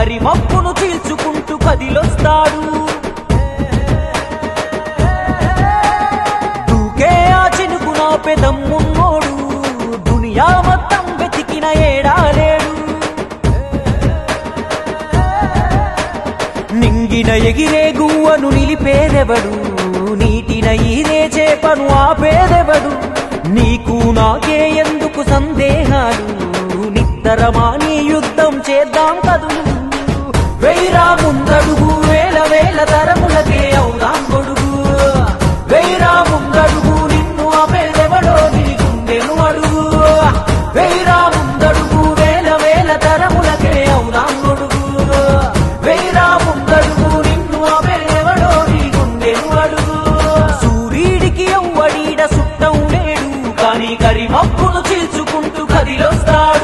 కరిమప్పును చీల్చుకుంటూ కదిలొస్తాడు. దూకే ఆ చినుకు నా పెదమ్మున్నోడు, దునియా మొత్తం వెతికిన ఏడాలేడు. నింగిన ఎగిరే గువ్వను నిలిపేదెవడు, నీటిన ఈరే చేపను ఆపేదెవడు. నీకు నాకే ఎందుకు సందేహాలు, నిద్దరమా నీ యుద్ధం చేద్దాం కదులు. వేయిరా ముందడుగు, వేల వేల తరములకే అవుదాం గొడుగు. వేయిరా ముందడుగు, నిన్ను ఆపేదెవడో నీ గుండెను అడుగు. వేయిరా ముందడుగు, వేల వేల తరములకే అవుదాం గొడుగు. వేయిరా ముందడుగు, నిన్ను ఆపేదెవడో నీ గుండెను అడుగు. సూర్యుడికి ఎవ్వడీడ సుట్టం లేడు, కానీ కరిమప్పును చీల్చుకుంటూ కదిలొస్తాడు.